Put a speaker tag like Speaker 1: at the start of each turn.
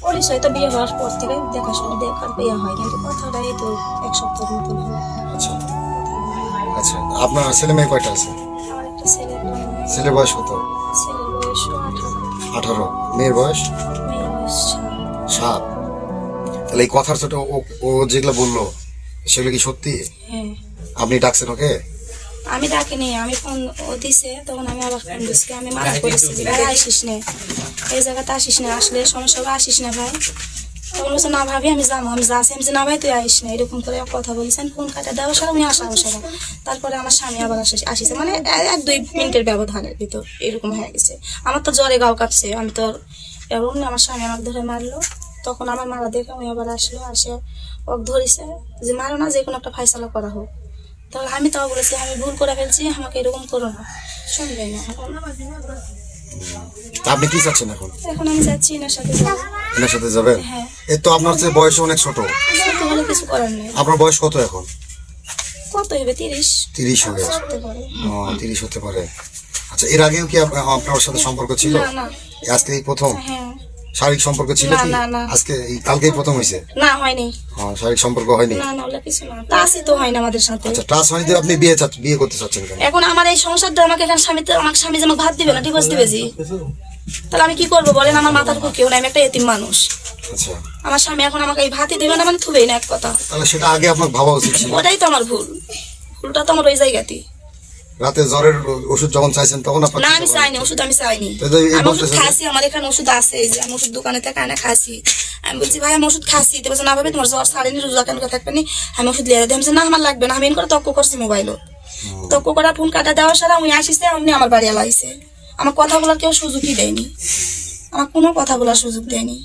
Speaker 1: পরিচয় তো বিয়ে হওয়ার পর থেকে দেখাশোনা দেখার বিয়ে হয়, কিন্তু কথাটা এই তো 1 সপ্তাহ মতন হলো।
Speaker 2: আচ্ছা আচ্ছা, আপনার ছেলে মেয়ে কয়টা আছে?
Speaker 1: আমার একটা ছেলে, একটা মেয়ে।
Speaker 2: ছেলে বয়স কত?
Speaker 1: ছেলের বয়স 18,
Speaker 2: 18। মেয়ের বয়স
Speaker 1: মেয়ের বয়স 7।
Speaker 2: 7। তাহলে এই কথার ছোট ও যেগুলো বললো সেগুলো কি সত্যি?
Speaker 1: হ্যাঁ,
Speaker 2: আপনি ডাকছেন ওকে?
Speaker 1: আমি ডাকিনি, আমি ফোন ও দিছে, তখন আমি আবার ফোন দিচ্ছি, আমি মানা করেছি যে ভাই আসিস না, এই জায়গাতে আসিস না, আসলে সমস্যা হবে, আসিস না ভাই। তখন বলছে না ভাবি আমি যাবো, আমি যাচ্ছি, আমি যে না ভাই তুই আসিস না, এরকম করে কথা বলেছেন। ফোন কাটা দেওয়া সারা উনি আসা সারা, তারপরে আমার স্বামী আবার আসিছে, মানে 1-2 মিনিটের ব্যবধানের ভিতর এরকম হয়ে গেছে। আমার তো জ্বরে গাও কাঁপছে, আমি তো এরকম, আমার স্বামী আমাকে ধরে মারলো। তখন আমার মারা দেখে আমি আবার আসলো, আসে ওকে ধরেছে যে মারো না, যে কোনো একটা ফাইসলা করা হোক। তাহলে আমি তাও বলেছি আমি ভুল করে ফেলছি, আমাকে এরকম করো না, শুনবে না।
Speaker 2: তা আপনি কি চাচ্ছেন এখন?
Speaker 1: এখন আমি যাচ্ছি এনার সাথে যাবো।
Speaker 2: এনার সাথে যাবেন?
Speaker 1: হ্যাঁ,
Speaker 2: এই তো আপনার চেয়ে বয়স অনেক ছোট।
Speaker 1: তো হলে কিছু করার নেই।
Speaker 2: আপনার বয়স কত এখন?
Speaker 1: কত হবে, 30
Speaker 2: 30 হবে।
Speaker 1: হতে পারে।
Speaker 2: 30 হতে পারে। আচ্ছা, এর আগেও কি আপনার সাথে সম্পর্ক ছিল?
Speaker 1: না না,
Speaker 2: আজকে এই প্রথম
Speaker 1: হ্যাঁ,
Speaker 2: শারীরিক সম্পর্ক ছিল
Speaker 1: না,
Speaker 2: কি?
Speaker 1: না, না।
Speaker 2: আজকে এই কালকেই প্রথম হয়েছে?
Speaker 1: না হয়নি,
Speaker 2: শারীরিক সম্পর্ক হয়নি।
Speaker 1: না না, ওগুলো কিছু না, টাচই তো হয় না আমাদের সাথে।
Speaker 2: আচ্ছা, ট্রাস্ট হয়নি তো আপনি বিয়ে করতে চাচ্ছেন কেন?
Speaker 1: এখন আমার এই সংসারটা আমাকে এখানে আমার স্বামী যে আমাকে ভাত দিবে না, ডিভোর্স দিবে জি, তাহলে আমি কি করবো বলেন? আমার মাথার উপর কেউ নাই, আমি একটা এতিম মানুষ।
Speaker 2: আচ্ছা,
Speaker 1: আমার স্বামী এখন আমাকে এই ভাতই দিবে না, মানে থুবেই না, এক কথা।
Speaker 2: তাহলে সেটা আগে আপনার ভাবা উচিত ছিল।
Speaker 1: ওটাই তো আমার ভুল, ভুলটা তো আমার ওই জায়গাতেই।
Speaker 2: রাতে জ্বরের ওষুধ যখন চাইছেন তখন আপনার
Speaker 1: না আমি চাইনি ওষুধ, আমি চাইনি,
Speaker 2: তাহলে এই
Speaker 1: আমি ওষুধ
Speaker 2: বলতেছেন যে-
Speaker 1: খাসি, আমার এখানে ওষুধ আছে, এই যে আমি ওষুধ দোকানে থেকে আনে খাসি। আমি বলছি ভাই আমি ওষুধ খাসি, তো বলছে না ভাবে তোমার জ্বর সারেনি, রোজা কেন থাকবে নি, আমি ওষুধ লিয়ে দিই। আমি বলছি, না আমার লাগবে না, আমি এন করে তক্ক করছি মোবাইলও, তক্ক করা ফোন কাটা দেওয়ার সারা উনি আসিছে, উনি আমার বাড়ি আলাইছে, আমার কথা বলার কেউ সুযোগই দেয়নি, আমার কোনো কথা বলার সুযোগ দেয়নি।